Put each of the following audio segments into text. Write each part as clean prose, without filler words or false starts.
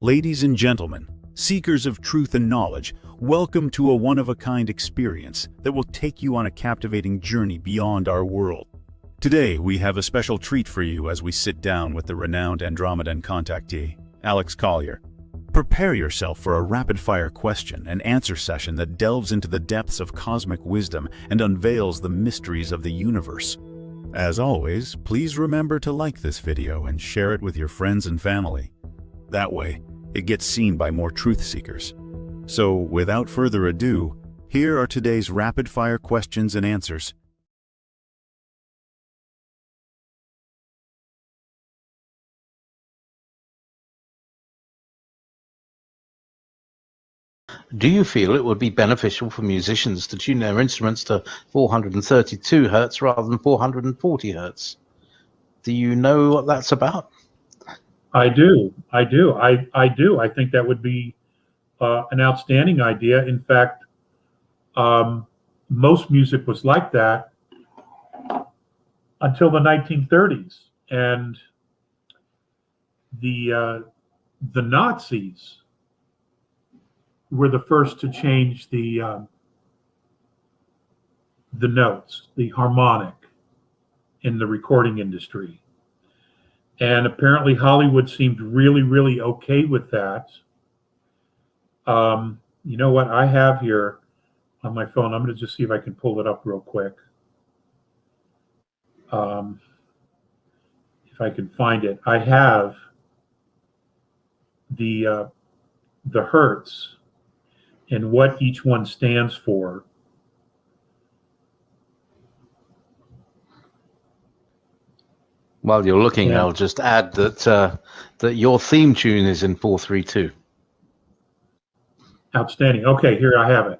Ladies and gentlemen, seekers of truth and knowledge, welcome to a one-of-a-kind experience that will take you on a captivating journey beyond our world. Today, we have a special treat for you as we sit down with the renowned Andromedan Contactee Alex Collier. Prepare yourself for a rapid-fire question and answer session that delves into the depths of cosmic wisdom and unveils the mysteries of the universe. As always, please remember to like this video and share it with your friends and family. That way, it gets seen by more truth seekers. So, without further ado, here are today's rapid-fire questions and answers. Do you feel it would be beneficial for musicians to tune their instruments to 432 Hz rather than 440 Hz? Do you know what that's about? I do. I do. I think that would be an outstanding idea. In fact, most music was like that until the 1930s, and the Nazis were the first to change the notes, the harmonic, in the recording industry. And apparently Hollywood seemed really, really okay with that. You know what I have here on my phone? I'm going to just see if I can pull it up real quick. If I can find it. I have the hertz and what each one stands for. While you're looking, I'll just add that that your theme tune is in 432. Outstanding. Okay, here I have it.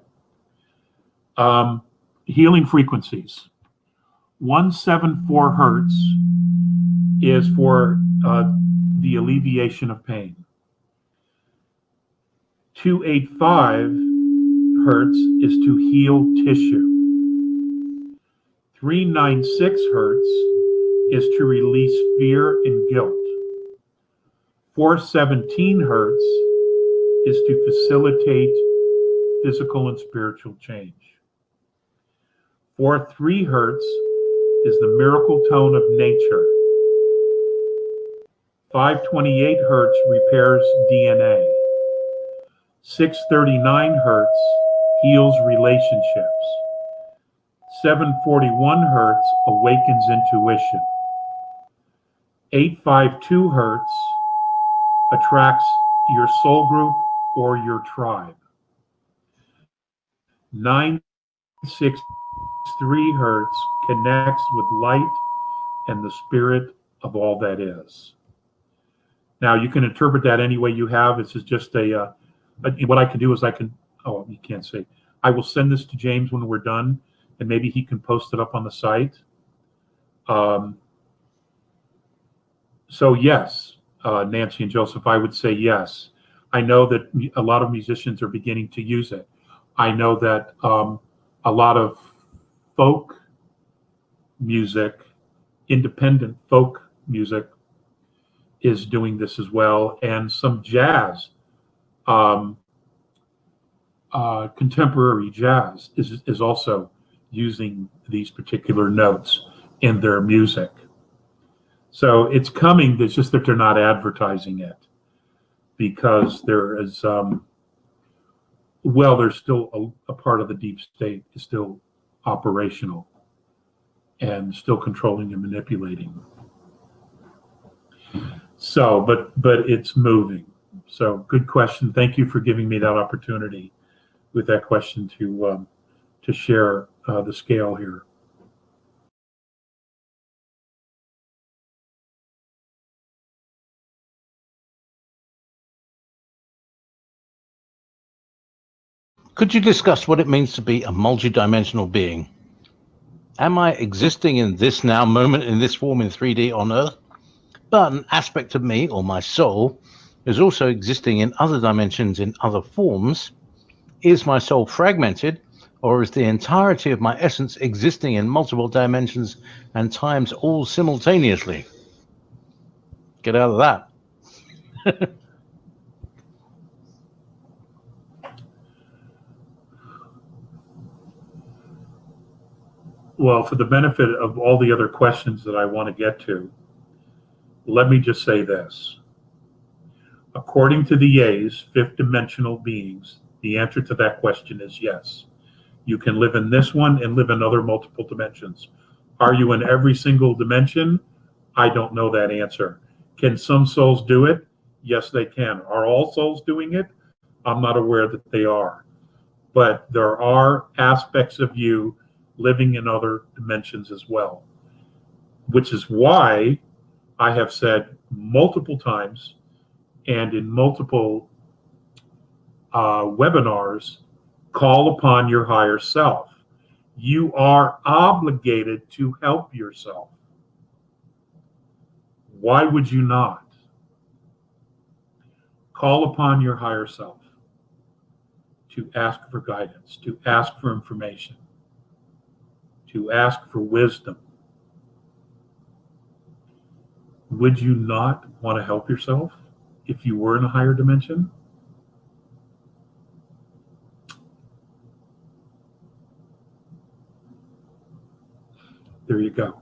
Healing frequencies. 174 hertz is for the alleviation of pain. 285 hertz is to heal tissue. 396 hertz is to release fear and guilt. 417 hertz is to facilitate physical and spiritual change. 43 hertz is the miracle tone of nature. 528 hertz repairs DNA. 639 hertz heals relationships. 741 hertz awakens intuition. 852 hertz attracts your soul group or your tribe. 963 hertz connects with light and the spirit of all that is. Now you can interpret that any way you have. This is just what I can do is you can't say. I will send this to James when we're done, and maybe he can post it up on the site. So yes, Nancy and Joseph, I would say yes. I know that a lot of musicians are beginning to use it. I know that a lot of folk music, independent folk music, is doing this as well, and some jazz, contemporary jazz is also using these particular notes in their music. So it's coming, it's just that they're not advertising it because there is, there's still a part of the deep state is still operational and still controlling and manipulating. So, but it's moving. So good question. Thank you for giving me that opportunity with that question to share the scale here. Could you discuss what it means to be a multi-dimensional being? Am I existing in this now moment in this form in 3D on Earth? But an aspect of me, or my soul, is also existing in other dimensions in other forms. Is my soul fragmented, or is the entirety of my essence existing in multiple dimensions and times all simultaneously? Get out of that. Well, for the benefit of all the other questions that I want to get to, let me just say this. According to the Yeas, fifth dimensional beings, the answer to that question is yes. You can live in this one and live in other multiple dimensions. Are you in every single dimension? I don't know that answer. Can some souls do it? Yes, they can. Are all souls doing it? I'm not aware that they are. But there are aspects of you living in other dimensions as well, which is why I have said multiple times and in multiple webinars, call upon your higher self. You are obligated to help yourself. Why would you not? Call upon your higher self to ask for guidance, to ask for information, to ask for wisdom. Would you not want to help yourself if you were in a higher dimension? There you go.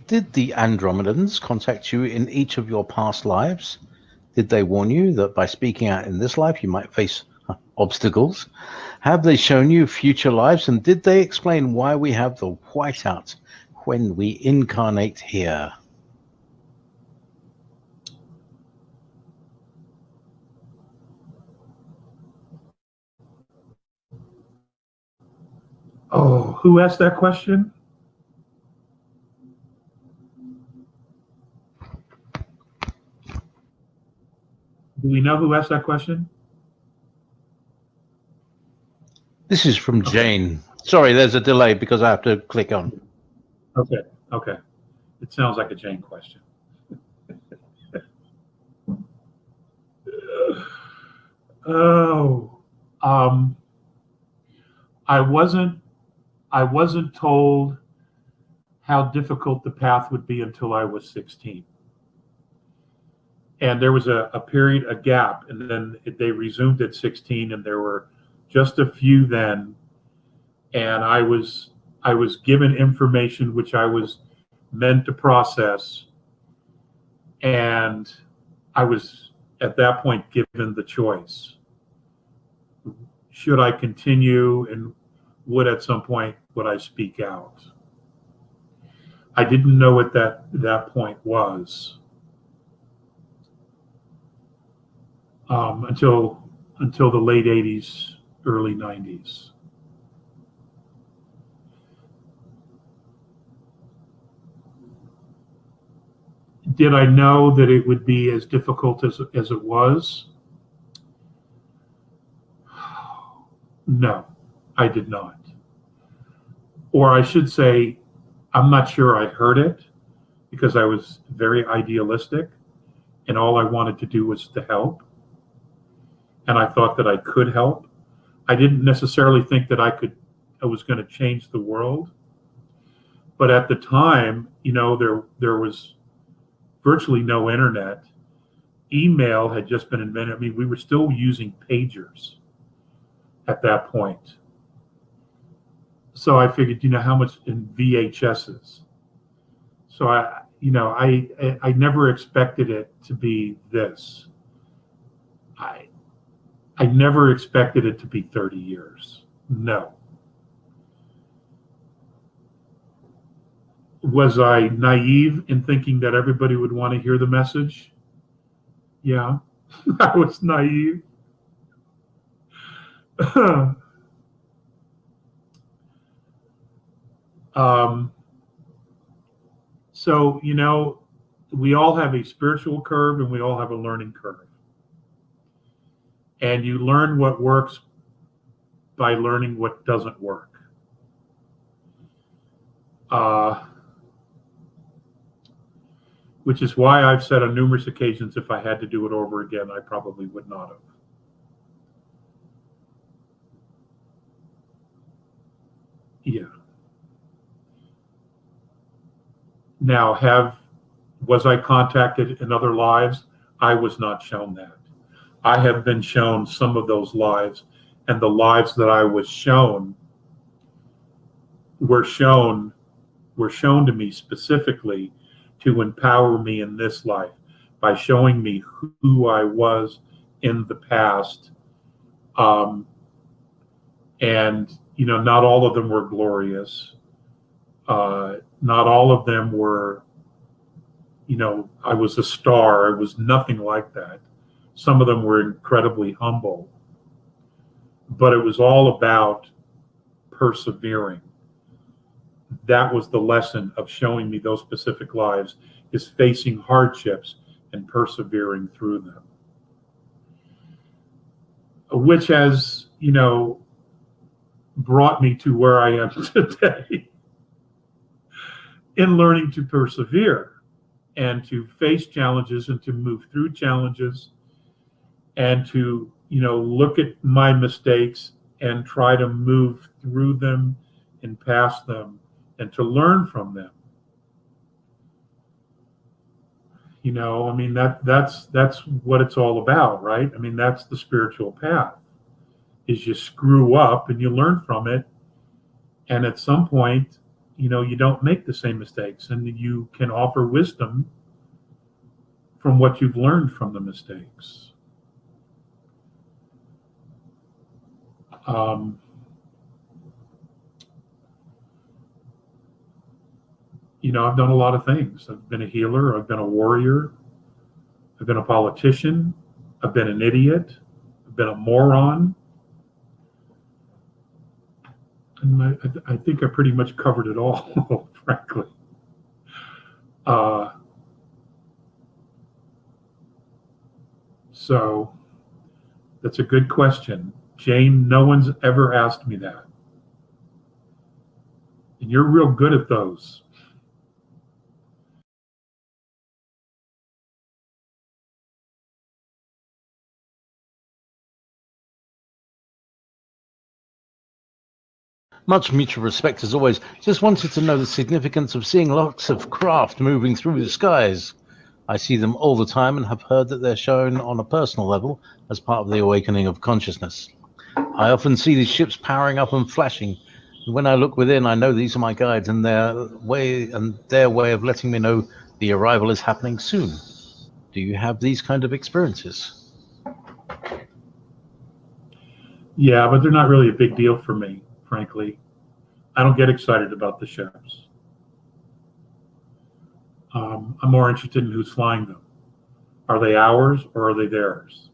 Did the Andromedans contact you in each of your past lives? Did they warn you that by speaking out in this life you might face obstacles? Have they shown you future lives? And did they explain why we have the whiteout when we incarnate here? Oh, who asked that question? Do we know who asked that question? This is from Jane. Sorry, there's a delay because I have to click on. Okay, okay. It sounds like a Jane question. Oh, I wasn't told how difficult the path would be until I was 16. And there was a period, a gap, and then they resumed at 16, and there were just a few then. And I was given information which I was meant to process, and I was at that point given the choice. Should I continue, and would at some point would I speak out? I didn't know what that point was until the late 80s, early 90s. Did I know that it would be as difficult as it was? No, I did not. Or I should say, I'm not sure I heard it because I was very idealistic and all I wanted to do was to help. And I thought that I could help. I didn't necessarily think that I was going to change the world. But at the time, there was virtually no internet. Email had just been invented. I mean, we were still using pagers at that point. So I figured, how much in VHSs. So I never expected it to be this. I never expected it to be 30 years. No. Was I naive in thinking that everybody would want to hear the message? Yeah, I was naive. So, we all have a spiritual curve and we all have a learning curve. And you learn what works by learning what doesn't work. Which is why I've said on numerous occasions, if I had to do it over again, I probably would not have. Yeah. Now, Was I contacted in other lives? I was not shown that. I have been shown some of those lives, and the lives that I was shown were shown to me specifically to empower me in this life by showing me who I was in the past. And, you know, not all of them were glorious. Not all of them were, you know, I was a star. I was nothing like that. Some of them were incredibly humble. But it was all about persevering. That was the lesson of showing me those specific lives, is facing hardships and persevering through them. Which has, you know, brought me to where I am today in learning to persevere and to face challenges and to move through challenges and to, you know, look at my mistakes and try to move through them and past them and to learn from them. You know, I mean, that's what it's all about, right? I mean, that's the spiritual path, is you screw up and you learn from it. And at some point, you know, you don't make the same mistakes, and you can offer wisdom from what you've learned from the mistakes. You know, I've done a lot of things. I've been a healer. I've been a warrior. I've been a politician. I've been an idiot. I've been a moron. And I think I pretty much covered it all, frankly. So that's a good question. Jane, no one's ever asked me that. And you're real good at those. Much mutual respect as always. Just wanted to know the significance of seeing lots of craft moving through the skies. I see them all the time and have heard that they're shown on a personal level as part of the awakening of consciousness. I often see these ships powering up and flashing. When I look within, I know these are my guides and their way of letting me know the arrival is happening soon. Do you have these kind of experiences? Yeah, but they're not really a big deal for me, frankly. I don't get excited about the ships. I'm more interested in who's flying them. Are they ours or are they theirs?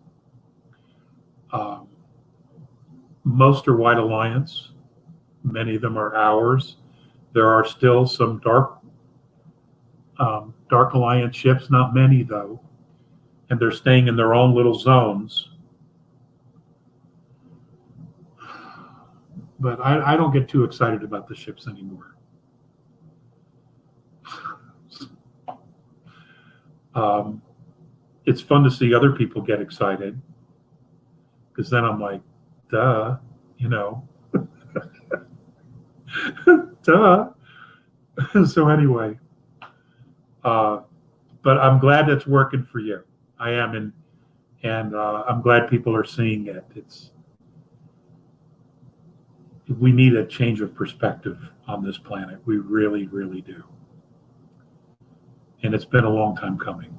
Most are White Alliance. Many of them are ours. There are still some Dark Alliance ships, not many though, and they're staying in their own little zones. But I don't get too excited about the ships anymore. It's fun to see other people get excited, because then I'm like, duh, you know. Duh. So anyway, but I'm glad that's working for you. I am, and I'm glad people are seeing it. We need a change of perspective on this planet. We really, really do. And it's been a long time coming.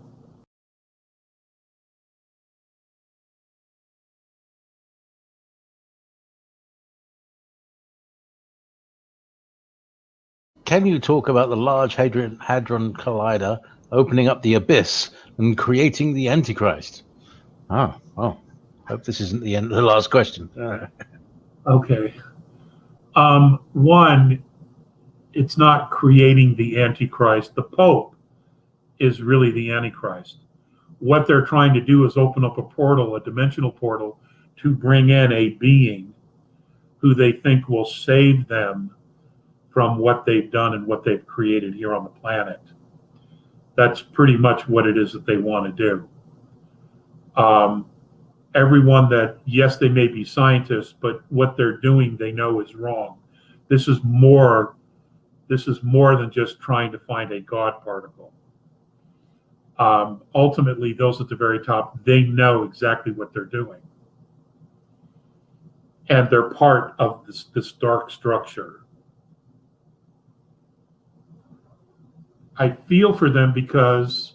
Can you talk about the Large Hadron Collider opening up the abyss and creating the Antichrist? Oh, hope this isn't the last question. Okay. One, it's not creating the Antichrist. The Pope is really the Antichrist. What they're trying to do is open up a portal, a dimensional portal, to bring in a being who they think will save them from what they've done and what they've created here on the planet. That's pretty much what it is that they want to do. Everyone that, yes, they may be scientists, but what they're doing they know is wrong. This is more than just trying to find a God particle. Ultimately, those at the very top, they know exactly what they're doing. And they're part of this dark structure. I feel for them because,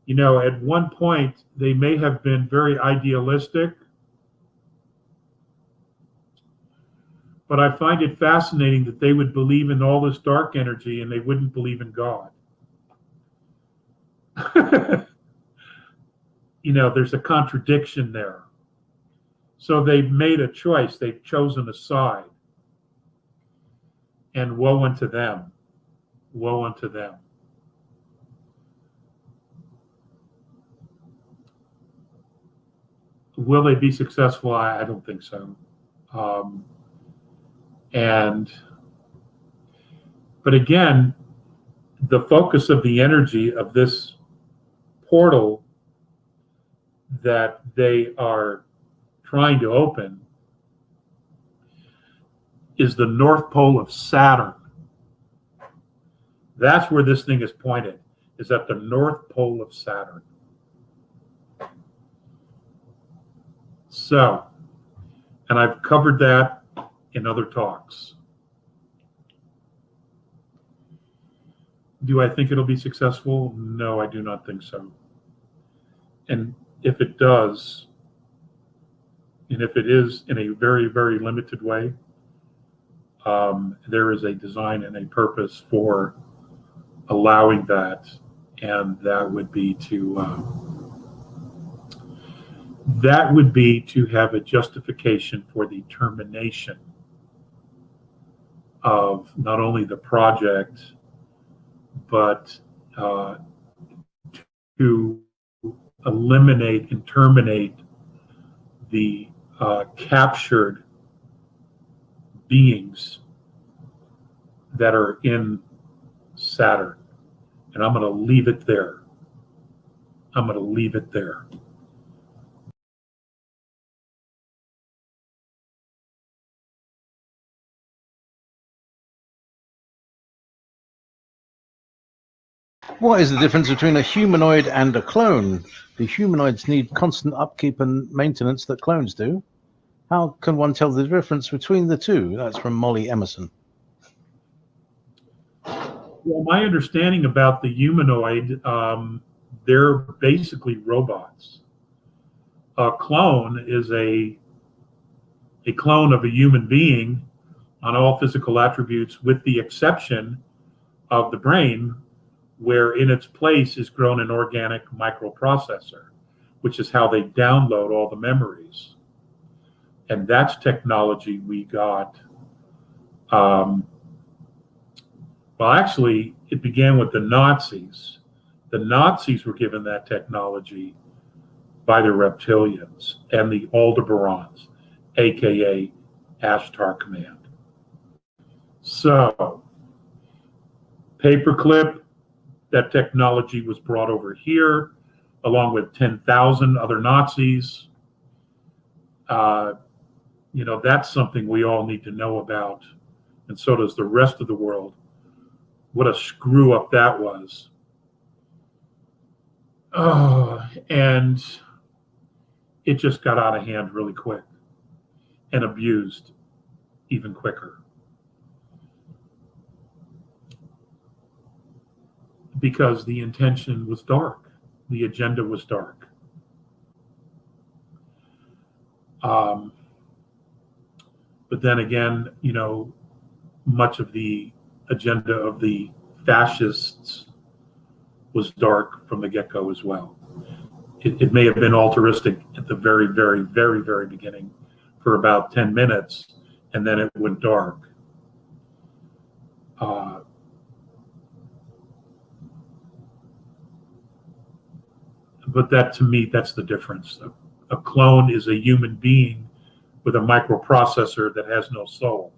at one point, they may have been very idealistic, but I find it fascinating that they would believe in all this dark energy and they wouldn't believe in God. There's a contradiction there. So they've made a choice. They've chosen a side. And woe unto them. Woe unto them. Will they be successful? I don't think so. But again, the focus of the energy of this portal that they are trying to open is the North Pole of Saturn. That's where this thing is pointed, is at the North Pole of Saturn. So, and I've covered that in other talks. Do I think it'll be successful? No, I do not think so. And if it does, and if it is in a very, very limited way, there is a design and a purpose for allowing that, and that would be to have a justification for the termination of not only the project, but to eliminate and terminate the captured beings that are in Saturn. And I'm going to leave it there. I'm going to leave it there. What is the difference between a humanoid and a clone? Do humanoids need constant upkeep and maintenance that clones do? How can one tell the difference between the two? That's from Molly Emerson. Well, my understanding about the humanoid, they're basically robots. A clone is a clone of a human being on all physical attributes, with the exception of the brain, where in its place is grown an organic microprocessor, which is how they download all the memories. And that's technology we got. Well, actually, it began with the Nazis. The Nazis were given that technology by the reptilians and the Aldebarans, aka Ashtar Command. So, paperclip, that technology was brought over here, along with 10,000 other Nazis. That's something we all need to know about, and so does the rest of the world. What a screw up that was. And it just got out of hand really quick and abused even quicker. Because the intention was dark. The agenda was dark. But then again, much of the agenda of the fascists was dark from the get-go as well. It may have been altruistic at the very, very, very, very beginning for about 10 minutes, and then it went dark. But that, to me, that's the difference. A clone is a human being with a microprocessor that has no soul.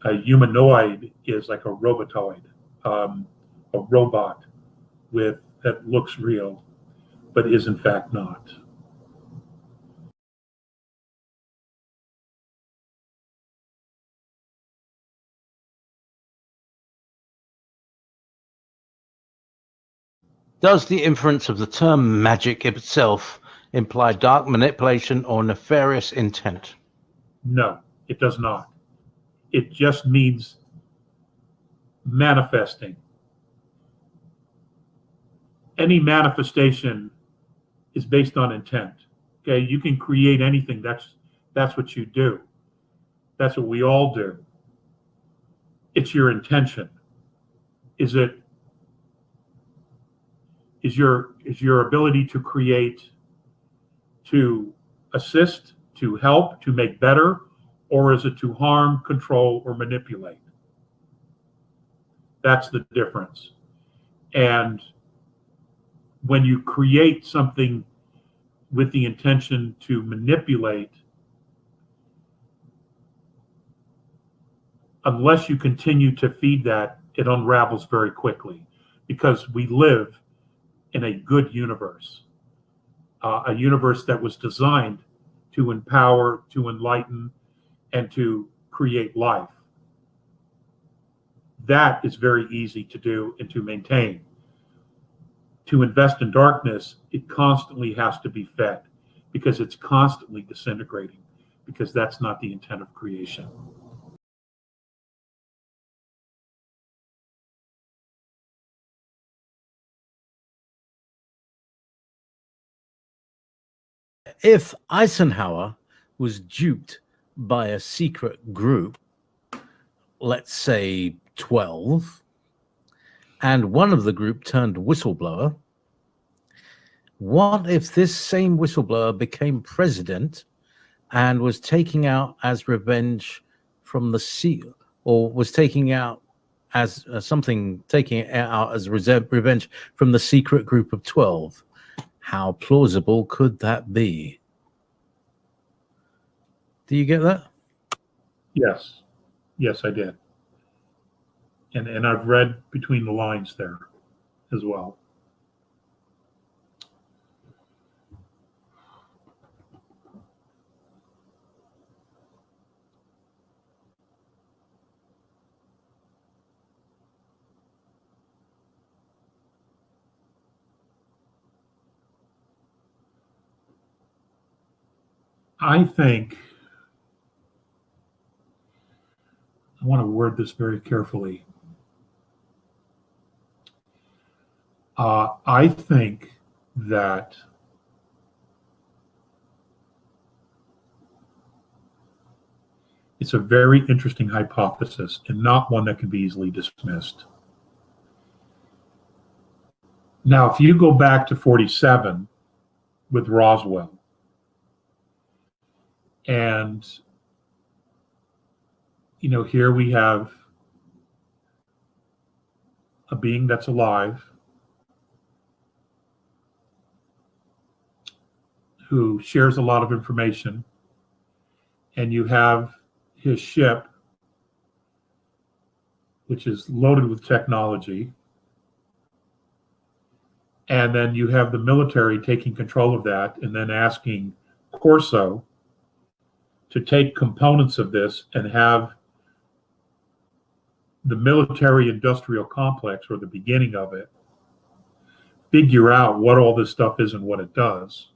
A humanoid is like a robotoid, a robot that looks real, but is in fact not. Does the inference of the term magic itself imply dark manipulation or nefarious intent? No, it does not. It just means manifesting. Any manifestation is based on intent. Okay, you can create anything. That's what you do. That's what we all do. It's your intention. Is your ability to create, to assist, to help, to make better, or is it to harm, control, or manipulate? That's the difference. And when you create something with the intention to manipulate, unless you continue to feed that, it unravels very quickly, because we live in a good universe, a universe that was designed to empower, to enlighten, and to create life. That is very easy to do and to maintain. To invest in darkness, it constantly has to be fed, because it's constantly disintegrating, because that's not the intent of creation. If Eisenhower was duped by a secret group, let's say 12, and one of the group turned whistleblower, what if this same whistleblower became president and was taking out as revenge from the or was taking out as taking it out as revenge from the secret group of 12? How plausible could that be? Do you get that? Yes. Yes, I did. And I've read between the lines there as well. I think, I want to word this very carefully. I think that it's a very interesting hypothesis, and not one that can be easily dismissed. Now, if you go back to 47 with Roswell, and here we have a being that's alive, who shares a lot of information, and you have his ship, which is loaded with technology, and then you have the military taking control of that, and then asking Corso to take components of this and have the military industrial complex, or the beginning of it, figure out what all this stuff is and what it does.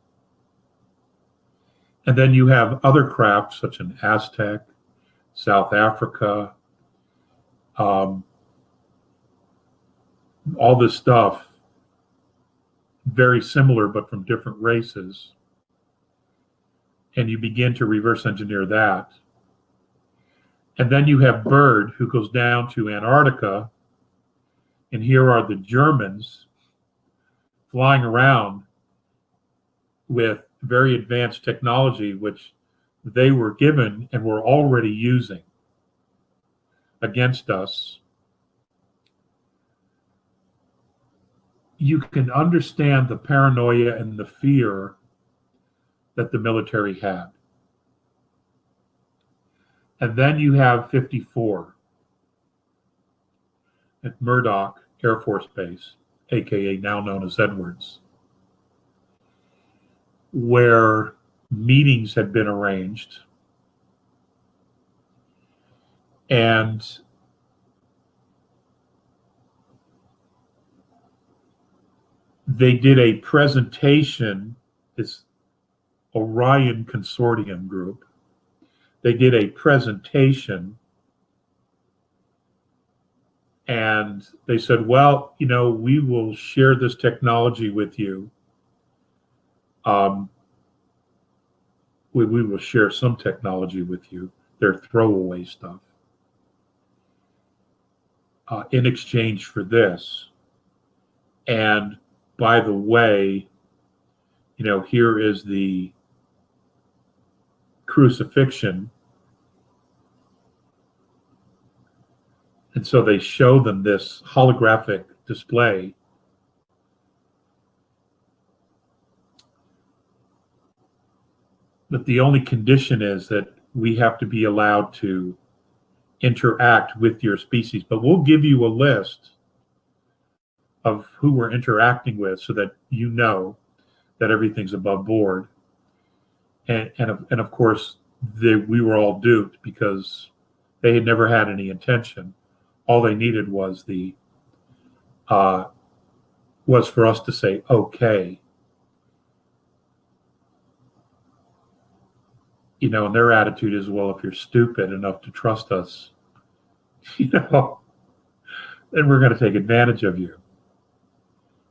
And then you have other craft such as Aztec, South Africa, all this stuff, very similar but from different races. And you begin to reverse engineer that. And then you have Byrd, who goes down to Antarctica, and here are the Germans flying around with very advanced technology, which they were given and were already using against us. You can understand the paranoia and the fear that the military had. And then you have 54 at Murdoch Air Force Base, aka now known as Edwards, where meetings had been arranged, and they did a presentation, this Orion Consortium group. They did a presentation and they said, well, you know, we will share this technology with you. We will share some technology with you, their throwaway stuff, in exchange for this. And by the way, you know, here is the crucifixion. And so they show them this holographic display. But the only condition is that we have to be allowed to interact with your species. But we'll give you a list of who we're interacting with so that you know that everything's above board. And of course, we were all duped because they had never had any intention. All they needed was was for us to say, okay. You know, and their attitude is, well, if you're stupid enough to trust us, you know, then we're going to take advantage of you.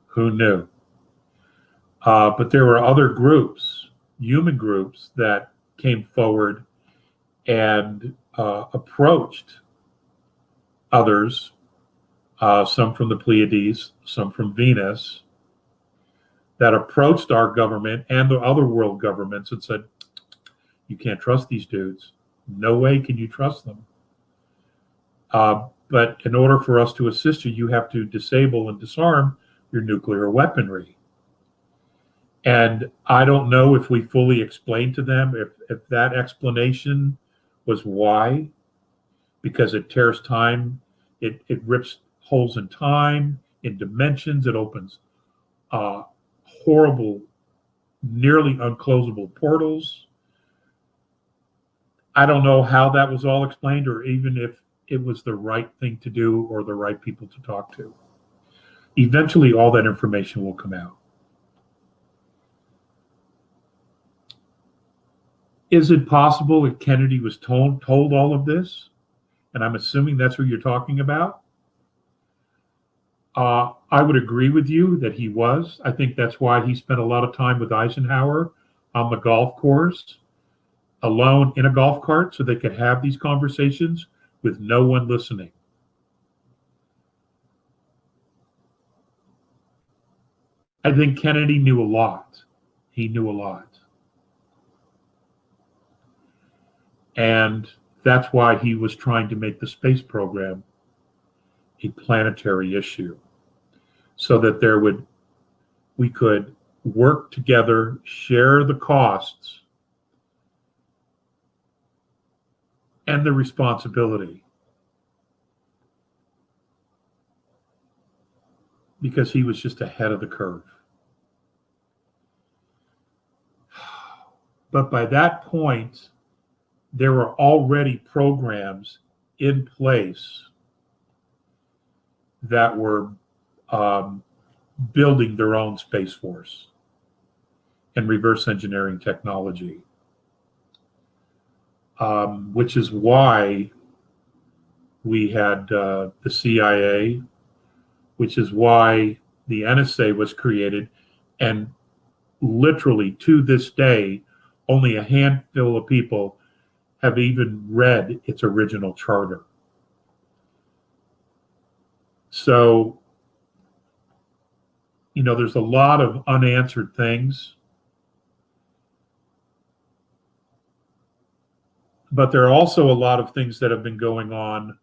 Who knew? But there were other groups, human groups, that came forward and approached others, some from the Pleiades, some from Venus, that approached our government and the other world governments and said, you can't trust these dudes. No way can you trust them. But in order for us to assist you, you have to disable and disarm your nuclear weaponry. And I don't know if we fully explained to them if that explanation was why, because it tears time, it rips holes in time, in dimensions, it opens horrible, nearly unclosable portals. I don't know how that was all explained, or even if it was the right thing to do or the right people to talk to. Eventually, all that information will come out. Is it possible that Kennedy was told all of this? And I'm assuming that's what you're talking about. I would agree with you that he was. I think that's why he spent a lot of time with Eisenhower on the golf course, alone in a golf cart, so they could have these conversations with no one listening. I think Kennedy knew a lot. He knew a lot. And that's why he was trying to make the space program a planetary issue, so that we could work together, share the costs and the responsibility, because he was just ahead of the curve. But by that point, there were already programs in place that were building their own Space Force and reverse engineering technology, which is why we had the CIA, which is why the NSA was created, and literally to this day, only a handful of people have even read its original charter. So, you know, there's a lot of unanswered things, but there are also a lot of things that have been going on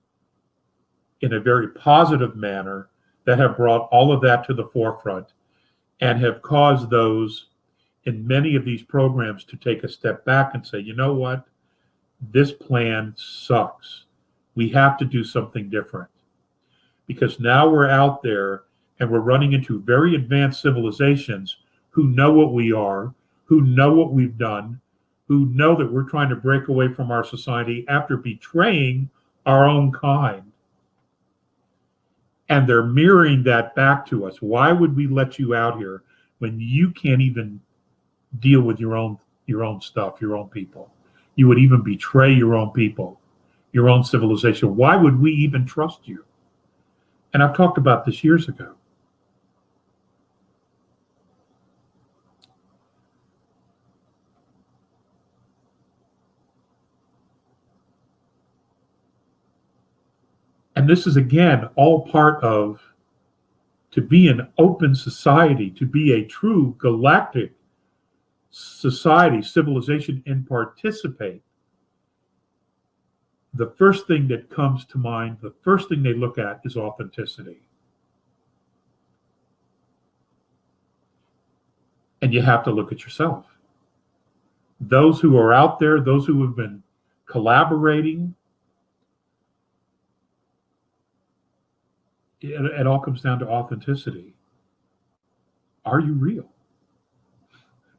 in a very positive manner that have brought all of that to the forefront and have caused those in many of these programs to take a step back and say, you know what? This plan sucks. We have to do something different. Because now we're out there and we're running into very advanced civilizations who know what we are, who know what we've done, who know that we're trying to break away from our society after betraying our own kind. And they're mirroring that back to us. Why would we let you out here when you can't even deal with your own stuff, your own people? You would even betray your own people, your own civilization. Why would we even trust you? And I've talked about this years ago. And this is, again, all part of, to be an open society, to be a true galactic society, civilization, and participate. The first thing that comes to mind, the first thing they look at is authenticity. And you have to look at yourself. Those who are out there, those who have been collaborating, it all comes down to authenticity. Are you real?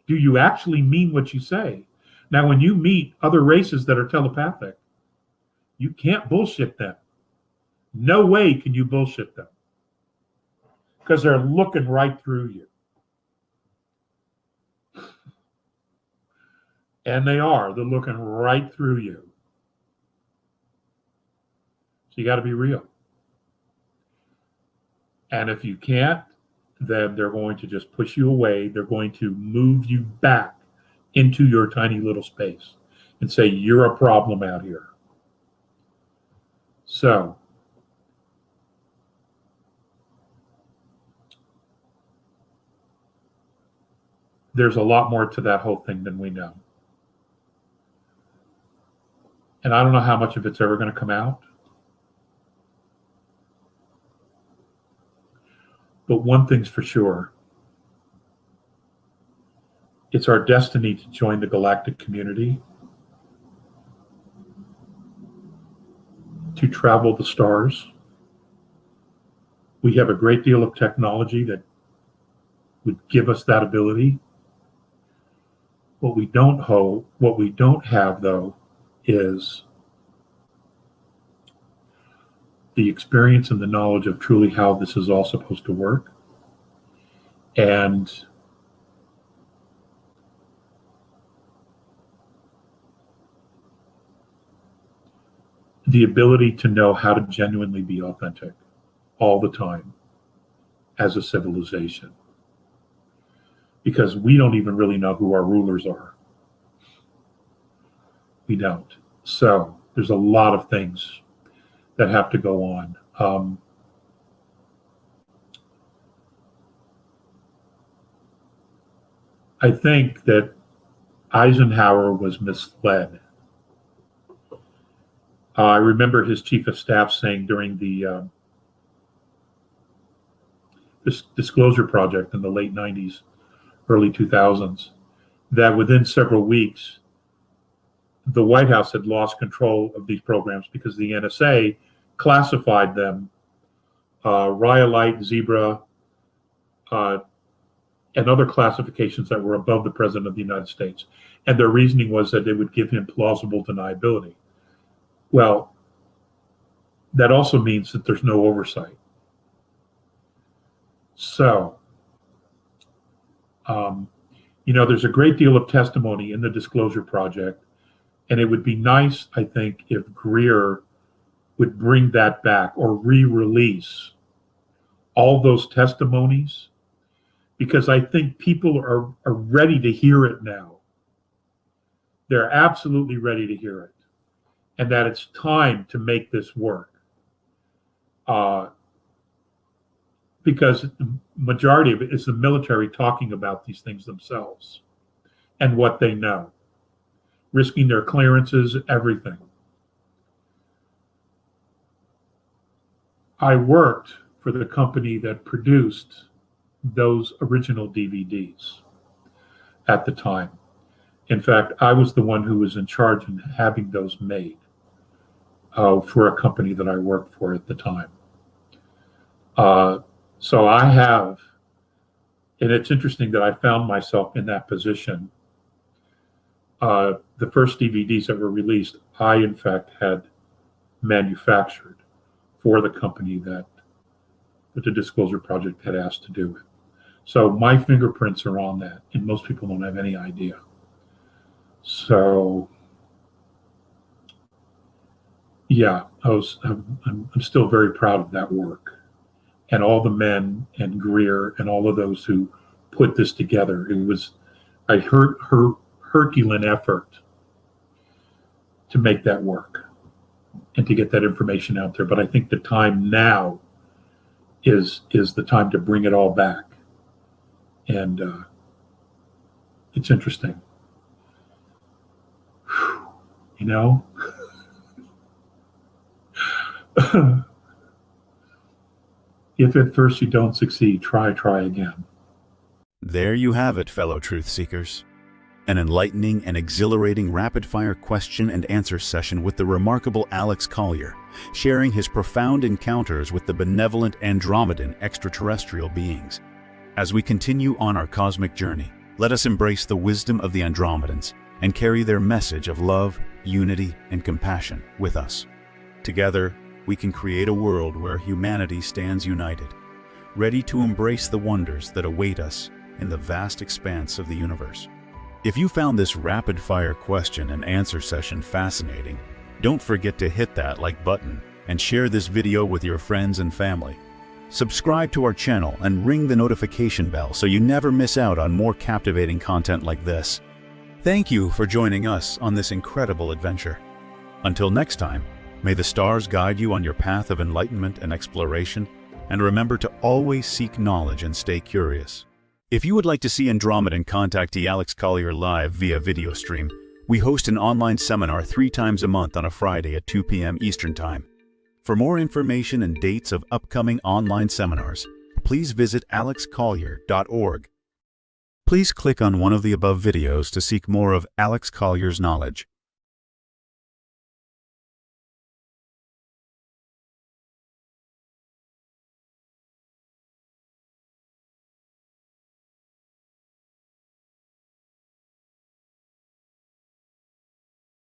Do you actually mean what you say? Now, when you meet other races that are telepathic, you can't bullshit them. No way can you bullshit them, because they're looking right through you. And they are. They're looking right through you. So you got to be real. And if you can't, then they're going to just push you away. They're going to move you back into your tiny little space and say, you're a problem out here. So, there's a lot more to that whole thing than we know. And I don't know how much of it's ever going to come out. But one thing's for sure. It's our destiny to join the galactic community, to travel the stars. We have a great deal of technology that would give us that ability. What we don't have, though, is the experience and the knowledge of truly how this is all supposed to work. And the ability to know how to genuinely be authentic all the time as a civilization. Because we don't even really know who our rulers are. We don't. So there's a lot of things that have to go on. I think that Eisenhower was misled. I remember his chief of staff saying during the this disclosure project in the late 90s, early 2000s, that within several weeks, the White House had lost control of these programs because the NSA classified them, Rhyolite, Zebra, and other classifications that were above the President of the United States. And their reasoning was that it would give him plausible deniability. Well, that also means that there's no oversight. So, there's a great deal of testimony in the Disclosure Project, and it would be nice, I think, if Greer would bring that back or re-release all those testimonies, because I think people are ready to hear it now. They're absolutely ready to hear it, and that it's time to make this work. Because the majority of it is the military talking about these things themselves and what they know, risking their clearances, everything. I worked for the company that produced those original DVDs at the time. In fact, I was the one who was in charge in having those made for a company that I worked for at the time. So I have, and it's interesting that I found myself in that position. The first DVDs that were released, I in fact had manufactured for the company that that the Disclosure Project had asked to do it. So my fingerprints are on that, and most people don't have any idea. So yeah, I'm still very proud of that work, and all the men and Greer and all of those who put this together. It was a Herculean effort to make that work and to get that information out there. But I think the time now is the time to bring it all back, and it's interesting, you know. If at first you don't succeed, try again. There you have it, fellow truth seekers. An enlightening and exhilarating rapid-fire question and answer session with the remarkable Alex Collier, sharing his profound encounters with the benevolent Andromedan extraterrestrial beings. As we continue on our cosmic journey, let us embrace the wisdom of the Andromedans and carry their message of love, unity, and compassion with us. Together, we can create a world where humanity stands united, ready to embrace the wonders that await us in the vast expanse of the universe. If you found this rapid-fire question and answer session fascinating, don't forget to hit that like button and share this video with your friends and family. Subscribe to our channel and ring the notification bell so you never miss out on more captivating content like this. Thank you for joining us on this incredible adventure. Until next time, may the stars guide you on your path of enlightenment and exploration, and remember to always seek knowledge and stay curious. If you would like to see Andromedan Contactee Alex Collier live via video stream, we host an online seminar 3 times a month on a Friday at 2 p.m. Eastern Time. For more information and dates of upcoming online seminars, please visit alexcollier.org. Please click on one of the above videos to seek more of Alex Collier's knowledge.